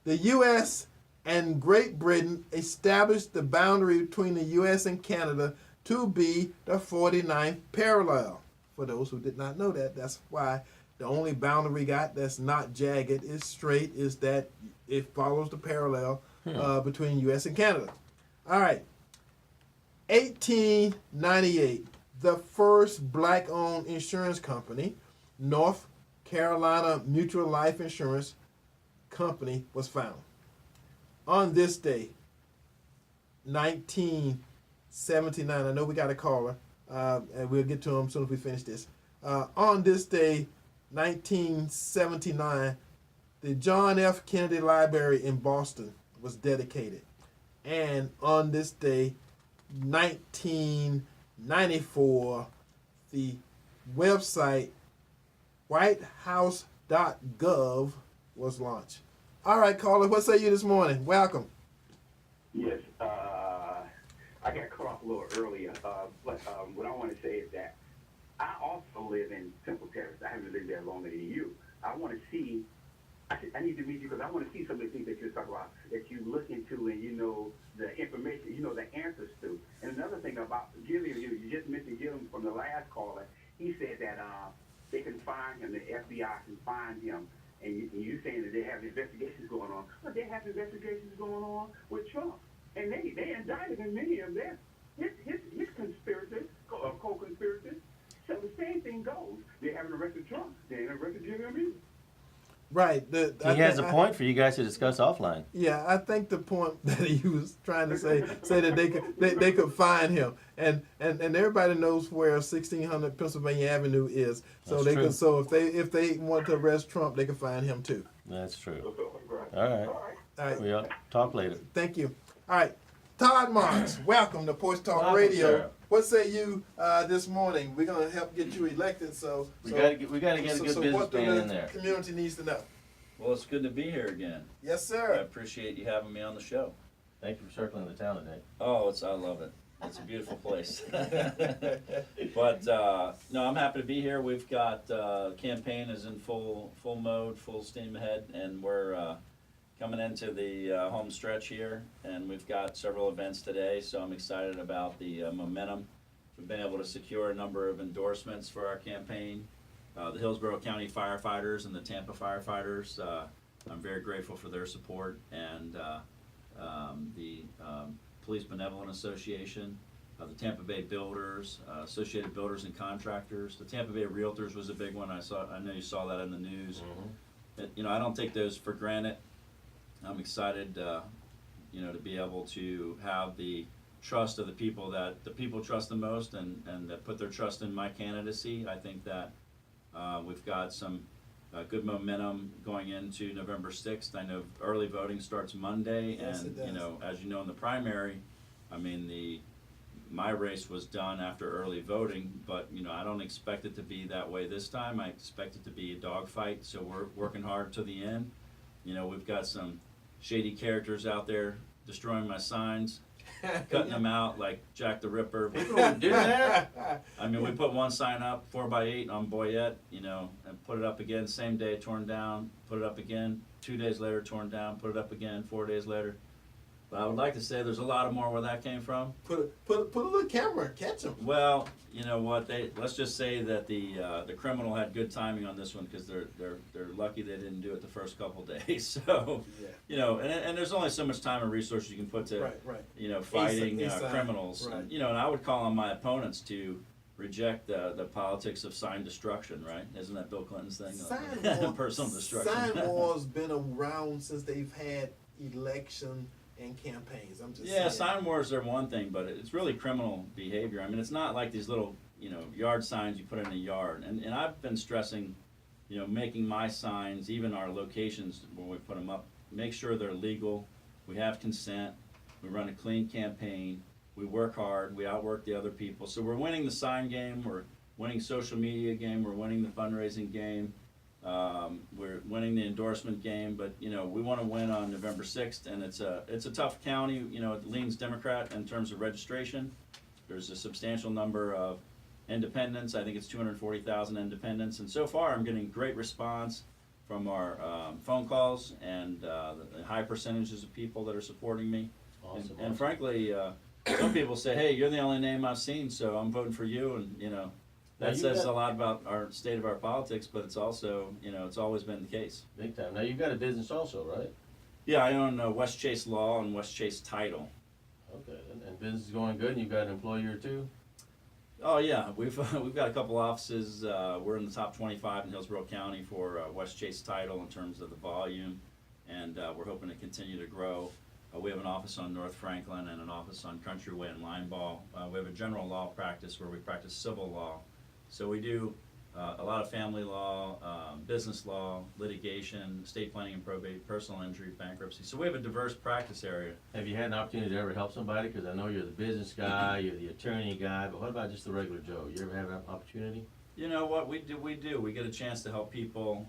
the U.S. and Great Britain established the boundary between the U.S. and Canada to be the 49th parallel. For those who did not know that, that's why the only boundary we got that's not jagged, is straight, is that it follows the parallel between U.S. and Canada. All right. 1898, the first black-owned insurance company, North Carolina Mutual Life Insurance Company, was found. On this day, 1979, I know we got a caller, and we'll get to him as soon as we finish this. On this day, 1979, the John F. Kennedy Library in Boston was dedicated. And on this day, 1994, the website whitehouse.gov was launched. All right, caller, what say you this morning? Welcome. Yes, I got cut off a little earlier, but what I want to say is that I also live in Temple Terrace. I haven't lived there longer than you. I want to see, I need to meet you because I want to see some of the things that you're talking about, that you look into and you know the information, you know the answers to. And another thing about Gilliam, you just mentioned Gilliam from the last caller. He said that they can find him, the FBI can find him. And you saying that they have investigations going on. But they have investigations going on with Trump. And they indicted him, many of them. His conspirators, co-conspirators. So the same thing goes. They haven't arrested Trump. They ain't arrested Jr either. Right. He has a point for you guys to discuss offline. Yeah, I think the point that he was trying to say that they could find him, and everybody knows where 1600 Pennsylvania Avenue is. So That's they true. could. So if they want to arrest Trump, they can find him too. That's true. All right. All right. We'll talk later. Thank you. All right. Todd Marks, welcome to Porch Talk Welcome, Radio. sir. What say you this morning? We're gonna help get you elected. We gotta get a good what businessman the in there. community needs to know. Well, it's good to be here again. Yes, I sir. appreciate you having me on the show. Thank you for circling the town today. Oh, I love it. It's a beautiful place. But no, I'm happy to be here. We've got campaign is in full mode, full steam ahead, and we're coming into the home stretch here, and we've got several events today. So I'm excited about the momentum. We've been able to secure a number of endorsements for our campaign. The Hillsborough County firefighters and the Tampa firefighters. I'm very grateful for their support, and the Police Benevolent Association, the Tampa Bay Builders, Associated Builders and Contractors. The Tampa Bay Realtors was a big one. I know you saw that in the news. You know, I don't take those for granted. I'm excited, you know, to be able to have the trust of the people that the people trust the most, and that put their trust in my candidacy. I think that we've got some good momentum going into November 6th. I know early voting starts Monday, Yes, and it you does. know, as you know, in the primary, I mean, my race was done after early voting, but you know, I don't expect it to be that way this time. I expect it to be a dogfight, so we're working hard to the end. You know, we've got some shady characters out there destroying my signs, cutting them out like Jack the Ripper. People don't do that. I mean, we put one sign up, 4x8 on Boyette, you know, and put it up again, same day, torn down, put it up again, 2 days later, torn down, put it up again, 4 days later. But I would like to say there's a lot more where that came from. Put a little camera, catch him. Well, you know what? Let's just say that the criminal had good timing on this one, because they're lucky they didn't do it the first couple days. So, Yeah. you know, and there's only so much time and resources you can put to Right. you know, fighting Aside. criminals. Right. And, you know, and I would call on my opponents to reject the politics of sign destruction, right? Isn't that Bill Clinton's thing? Sign war, Personal destruction. Sign war's been around since they've had election in campaigns. I'm just Yeah, saying. sign wars are one thing, but it's really criminal behavior. I mean, it's not like these little, yard signs you put in a yard. And I've been stressing, making my signs, even our locations when we put them up, make sure they're legal. We have consent. We run a clean campaign. We work hard. We outwork the other people. So we're winning the sign game. We're winning social media game. We're winning the fundraising game. We're winning the endorsement game. But we want to win on November 6th, and it's a tough county. It leans Democrat in terms of registration. There's a substantial number of independents. I think it's 240,000 independents, and so far I'm getting great response from our phone calls and the high percentages of people that are supporting me. Awesome. And frankly, some people say, "Hey, you're the only name I've seen, so I'm voting for you." And that says a lot about our state of our politics. But it's also, it's always been the case. Big time. Now, you've got a business also, right? Yeah, I own West Chase Law and West Chase Title. Okay, and business is going good, and you've got an employee or two? Oh yeah, we've got a couple offices. We're in the top 25 in Hillsborough County for West Chase Title in terms of the volume, and we're hoping to continue to grow. We have an office on North Franklin and an office on Countryway and Lineball. We have a general law practice where we practice civil law. So we do a lot of family law, business law, litigation, estate planning and probate, personal injury, bankruptcy. So we have a diverse practice area. Have you had an opportunity to ever help somebody? Because I know you're the business guy, you're the attorney guy, but what about just the regular Joe? You ever have an opportunity? You know what we do? We get a chance to help people.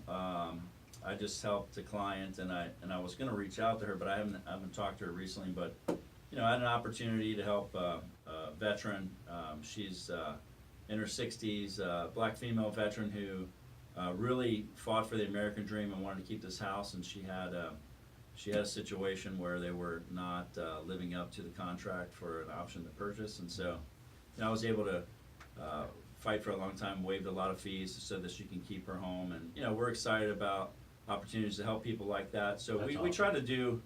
I just helped a client, and I was going to reach out to her, but I haven't talked to her recently. But I had an opportunity to help a veteran. She's in her 60s, black female veteran who really fought for the American dream and wanted to keep this house. And she had a situation where they were not living up to the contract for an option to purchase, and so I was able to fight for a long time, waived a lot of fees so that she can keep her home. And we're excited about opportunities to help people like that. So we try to do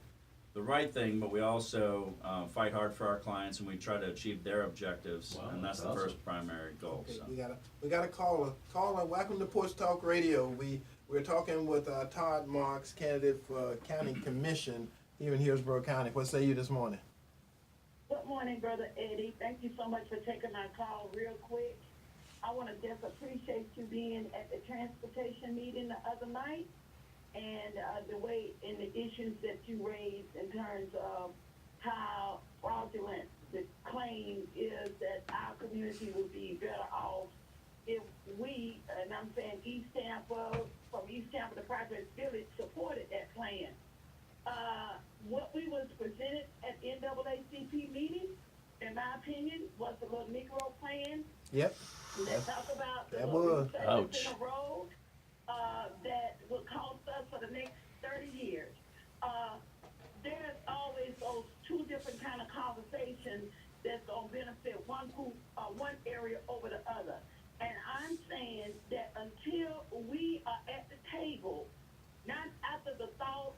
the right thing, but we also fight hard for our clients, and we try to achieve their objectives. Wow, and that's that's the awesome. first primary goal. Okay, So. we got a caller. Caller, welcome to Porch Talk Radio. We're talking with Todd Marks, candidate for County Commission here in Hillsborough County. What say you this morning? Good morning, Brother Eddie. Thank you so much for taking my call real quick. I want to just appreciate you being at the transportation meeting the other night, and the way and the issues that you raised in terms of how fraudulent the claim is that our community would be better off if we, and I'm saying East Tampa, from East Tampa to Project Village, supported that plan. What we was presented at NAACP meeting, in my opinion, was the little Negro plan. Yep. Let's talk about the That little was. segments in the road that will cost us for the next 30 years. There's always those two different kind of conversations that's going to benefit one group, one area over the other. And I'm saying that until we are at the table, not after the thought,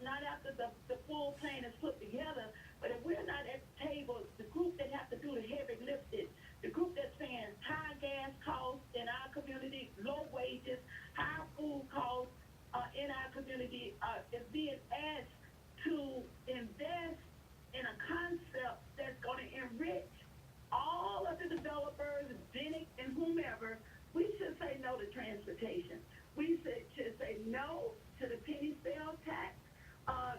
not after the full plan is put together, but if we're not at the table, the group that have to do the heavy lifting, the group that's paying high gas costs in our community, low wages, high food costs in our community, is being asked to invest in a concept that's going to enrich all of the developers, Bennett and whomever. We should say no to transportation. We should say no to the penny sale tax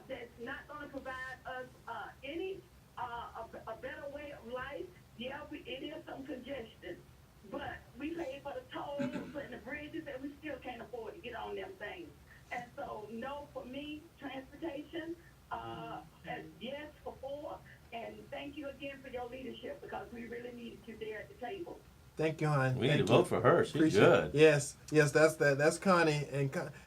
that's not going to provide us any a better way of life. Yeah, it is some congestion, but we pay for the tolls and the bridges, and we still can't afford to get on them things. And so, no for me, transportation, and yes for four, and thank you again for your leadership, because we really needed you there at the table. Thank you, hon. We need Thank to you. vote for her. She's Appreciate good. it. Yes, that's Connie,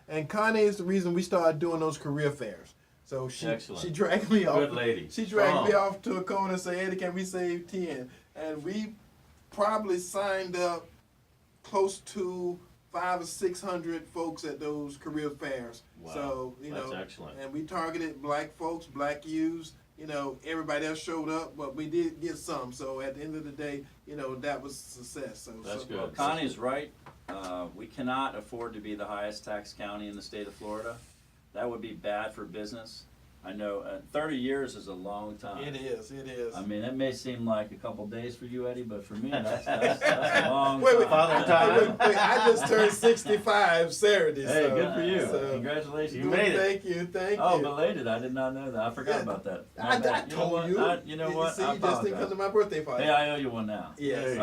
and Connie is the reason we started doing those career fairs. So Excellent. she dragged me off. Good lady. She dragged me Strong. off to a corner and said, "Eddie, can we save 10?" And we probably signed up close to 500 or 600 folks at those career fairs. Wow. So That's excellent. and we targeted black folks, black youths. Everybody else showed up, but we did get some. So at the end of the day, that was a success. So That's good. Connie's right. We cannot afford to be the highest tax county in the state of Florida. That would be bad for business. I know 30 years is a long time. It is. I mean, it may seem like a couple days for you, Eddie, but for me, that's a long Wait, time. I just turned 65 Saturday. Hey, so, good for you. So, Congratulations. You made it. Thank Oh, you. belated. I did not know that. I forgot about that. My I bad. told you. You know what? See, I you just didn't come apologize. to my birthday party. Hey, I owe you one now. Yes.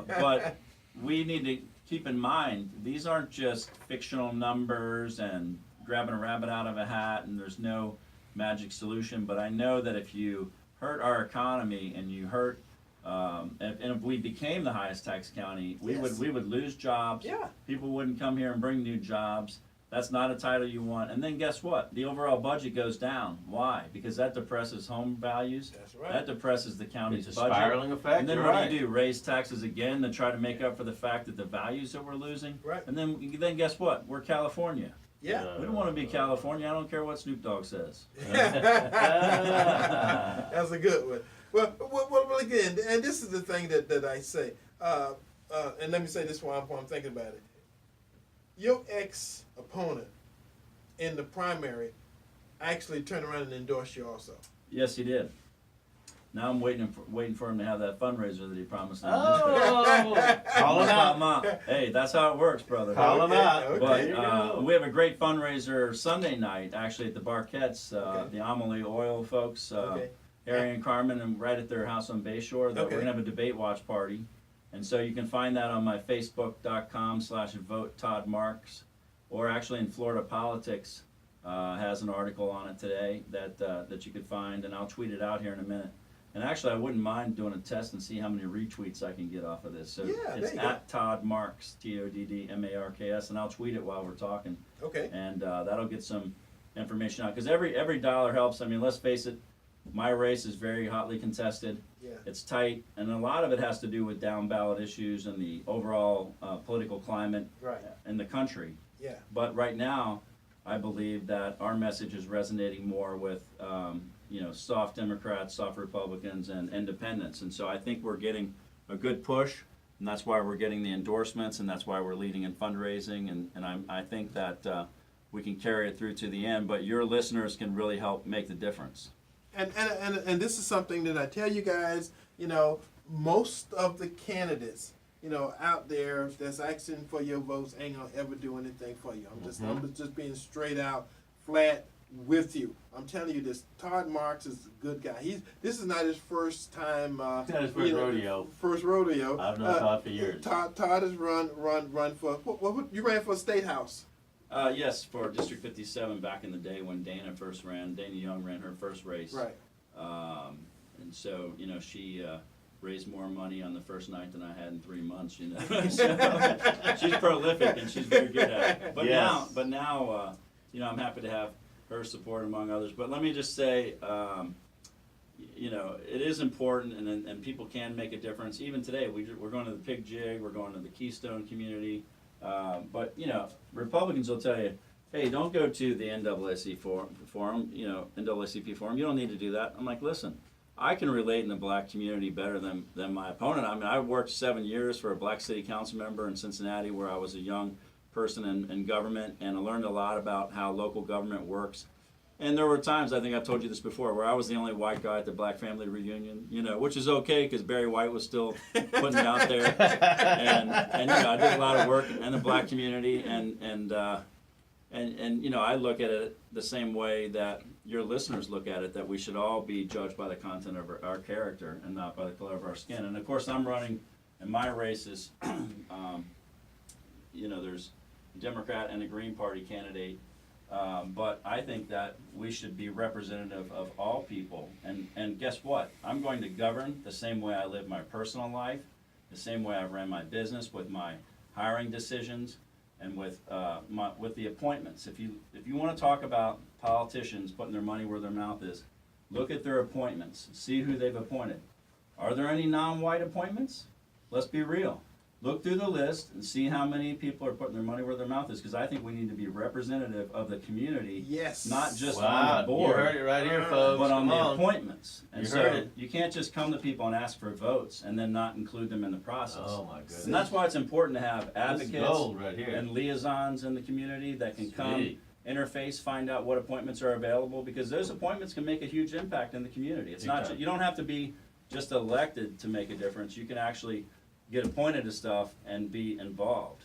But we need to keep in mind, these aren't just fictional numbers and grabbing a rabbit out of a hat and there's no magic solution. But I know that if you hurt our economy and you hurt, and if we became the highest tax county, we Yes. would lose jobs. Yeah. People wouldn't come here and bring new jobs. That's not a title you want. And then guess what? The overall budget goes down. Why? Because that depresses home values. That's right. That depresses the county's It's a budget. spiraling effect. And then you're what right. do you do? Raise taxes again to try to make up for the fact that the values that we're losing? Right. And then guess what? We're California. Yeah. We don't want to be California. I don't care what Snoop Dogg says. That's a good one. Well, again, and this is the thing that I say, and let me say this while I'm thinking about it. Your ex-opponent in the primary actually turned around and endorsed you also. Yes, he did. Now I'm waiting for him to have that fundraiser that he promised. Oh, call him out. Hey, that's how it works, brother. Call him out. Okay. But There you go. we have a great fundraiser Sunday night, actually at the Barquettes, Okay. the Amelie Oil folks, Okay. Harry and Carmen, and right at their house on Bayshore. That Okay. We're gonna have a debate watch party, and so you can find that on my Facebook.com/vote Todd Marks, or actually in Florida Politics has an article on it today that you could find, and I'll tweet it out here in a minute. And actually, I wouldn't mind doing a test and see how many retweets I can get off of this. So Yeah, it's there you go. at Todd Marks, TODDMARKS, and I'll tweet it while we're talking. Okay. And that'll get some information out. Because every dollar helps. I mean, let's face it, my race is very hotly contested. Yeah. It's tight, and a lot of it has to do with down ballot issues and the overall political climate Right. in the country. Yeah. But right now, I believe that our message is resonating more with, soft Democrats, soft Republicans, and independents. And so I think we're getting a good push, and that's why we're getting the endorsements, and that's why we're leading in fundraising. And I think that we can carry it through to the end, but your listeners can really help make the difference. And this is something that I tell you guys, most of the candidates, out there that's asking for your votes ain't gonna ever do anything for you. I'm just being straight out, flat with you. I'm telling you this. Todd Marks is a good guy. This is not his first time. It's not his first rodeo. First rodeo. I've known Todd for years. Todd has run for. What you ran for State House? Yes, for District 57 back in the day when Dana Young ran her first race. Right. And so, she raised more money on the first night than I had in 3 months, So, she's prolific and she's very good at it. But Yes. now, I'm happy to have her support among others. But let me just say, it is important and people can make a difference. Even today, we're going to the Pig Jig, we're going to the Keystone community. But Republicans will tell you, hey, don't go to the NAACP forum, NAACP forum. You don't need to do that. I'm like, listen, I can relate in the black community better than my opponent. I mean, I worked 7 years for a black city council member in Cincinnati where I was a young person in government, and I learned a lot about how local government works. And there were times, I think I've told you this before, where I was the only white guy at the black family reunion, which is okay because Barry White was still putting it out there. And I did a lot of work in the black community, and I look at it the same way that your listeners look at it, that we should all be judged by the content of our character and not by the color of our skin. And of course, I'm running in my races. There's a Democrat and a Green Party candidate. But I think that we should be representative of all people. And guess what? I'm going to govern the same way I live my personal life, the same way I ran my business with my hiring decisions and with the appointments. If you want to talk about politicians putting their money where their mouth is, look at their appointments. See who they've appointed. Are there any non-white appointments? Let's be real. Look through the list and see how many people are putting their money where their mouth is, because I think we need to be representative of the community, Yes. not just Wow, on the board, you heard it right here, folks. but on Come the appointments. And You so heard it. you can't just come to people and ask for votes and then not include them in the process. Oh my goodness. And that's why it's important to have This is advocates gold right here. and liaisons in the community that can come Sweet. interface, find out what appointments are available, because those appointments can make a huge impact in the community. It's not, you don't have to be just elected to make a difference. You can actually get appointed to stuff and be involved.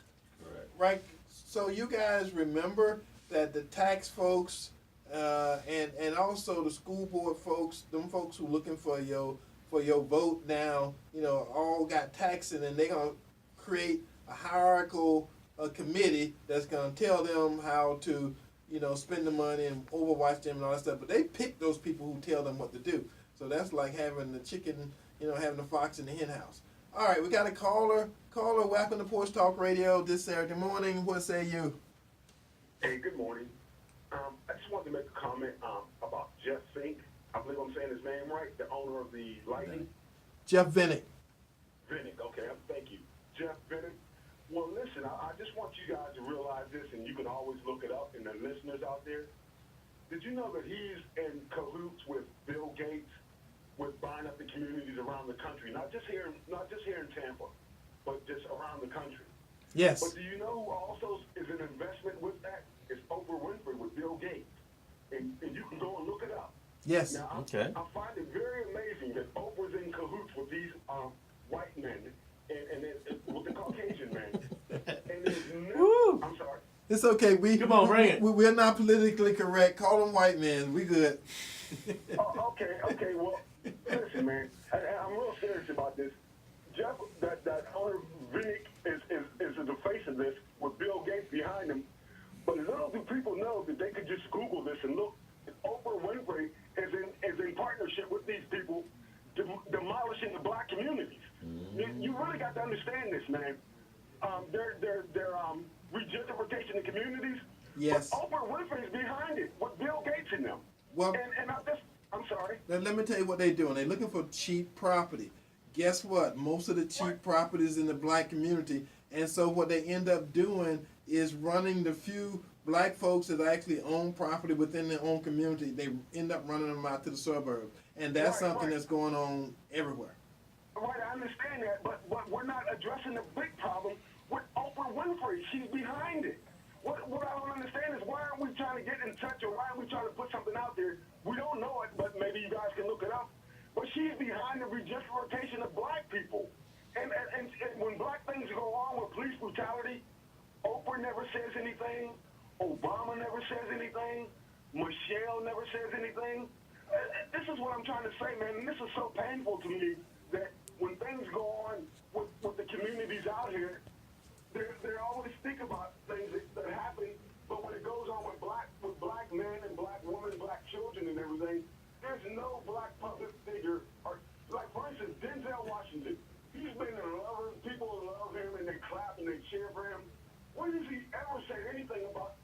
Right. So you guys remember that the tax folks and also the school board folks, them folks who looking for your vote now, all got taxing, and they're gonna create a hierarchical committee that's gonna tell them how to spend the money and overwatch them and all that stuff. But they pick those people who tell them what to do. So that's like having the chicken, having the fox in the hen house. All right, we got a caller. Caller, welcome to Porch Talk Radio this Saturday morning. What say you? Hey, good morning. I just wanted to make a comment about Jeff Fink. I believe I'm saying his name right, the owner of the Lightning. Jeff Vinnick. Vinnick, okay, thank you. Jeff Vinnick. Well, listen, I just want you guys to realize this, and you can always look it up, and the listeners out there. Did you know that he's in cahoots with Bill Gates with buying up the communities around the country, not just here in Tampa, but just around the country? Yes. But do you know who also is an investment with that? It's Oprah Winfrey with Bill Gates, and you can go and look it up. Yes. Now, Okay. I find it very amazing that Oprah's in cahoots with these white men and with the Caucasian men. And there's no, I'm sorry. It's okay. Come on, bring it. We're not politically correct. Call them white men. We good. Okay. Well, listen, man. I'm real serious about this. Jeff, that owner Vinnick is the face of this with Bill Gates behind him. But little do people know that they could just Google this and look. Oprah Winfrey is in partnership with these people, demolishing the black communities. You really got to understand this, man. They're regentrification of communities. Yes. But Oprah Winfrey's behind it with Bill Gates in them. Well, and I'm sorry. let me tell you what they're doing. They're looking for cheap property. Guess what? Most of the cheap properties in the black community, and so what they end up doing is running the few black folks that actually own property within their own community. They end up running them out to the suburbs, and that's something that's going on everywhere. Right, I understand that, but we're not addressing the big problem with Oprah Winfrey. She's behind it. What I don't understand is why aren't we trying to get in touch, or why aren't we trying to put something out there? We don't know it, but maybe you guys can look it up. But she's behind the regentrification of black people. And when black things go on with police brutality, Oprah never says anything. Obama never says anything. Michelle never says anything. This is what I'm trying to say, man. And this is so painful to me that when things go on with the communities out here, they always think about things that happen. But when it goes on with black men and black women, black children and everything, there's no black public figure. Or, like, for instance, Denzel Washington. He's been a lover. People love him, and they clap and they cheer for him. When does he ever say anything about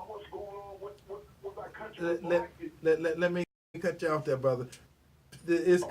what's going on with our country? Let me cut you off there, brother. It's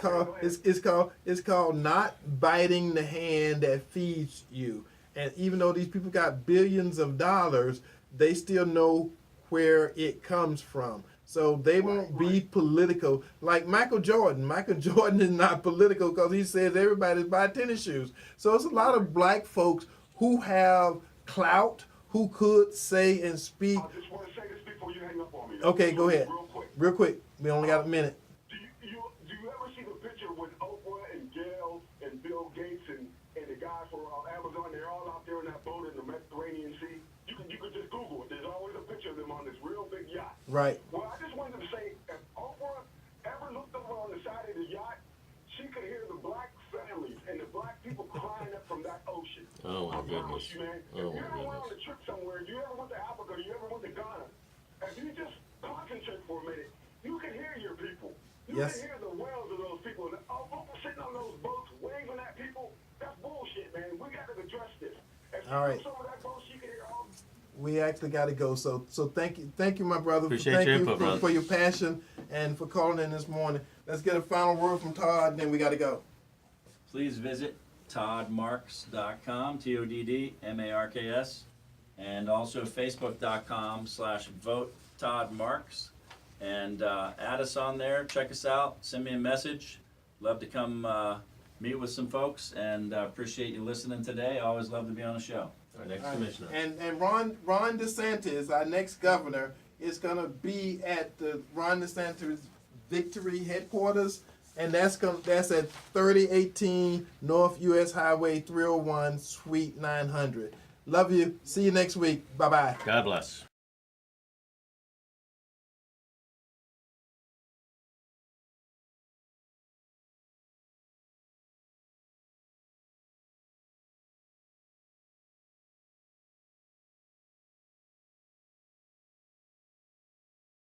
called not biting the hand that feeds you. And even though these people got billions of dollars, they still know where it comes from. So they won't be political. Like Michael Jordan. Michael Jordan is not political because he says everybody's buy tennis shoes. So it's a lot of black folks who have clout, who could say and speak. I just want to say this before you hang up on me. Okay, go ahead. Real quick. We only got a minute. Do you ever see the picture with Oprah and Gail and Bill Gates and the guy for Amazon? They're all out there in that boat in the Mediterranean Sea. You could just Google it. There's always a picture of them on this real big yacht. Right. Well, I just wanted to say, if Oprah ever looked over on the side of the yacht, she could hear the black families and the black people crying up from that ocean. Oh, my I promise goodness. you, man. Oh, if you my ever went on goodness. a trip somewhere, you ever went to Africa, you ever went to Ghana, if you just concentrate for a minute, you can hear your people. You Yes. can hear the wails of those people. And Oprah sitting on those boats waving at people, that's bullshit, man. We got to address this. If she All right. was over that boat, she could hear all. We actually got to go. So thank you, my brother. Appreciate thank your you input, brother. for your passion and for calling in this morning. Let's get a final word from Todd, and then we got to go. Please visit toddmarks.com, TODDMARKS, and also facebook.com/vote Todd Marks. And add us on there, check us out, send me a message. Love to come meet with some folks, and appreciate you listening today. I always love to be on the show. Our next commissioner. And Ron DeSantis, our next governor, is going to be at the Ron DeSantis Victory headquarters, and that's at 3018 North US Highway 301, Suite 900. Love you. See you next week. Bye-bye. God bless.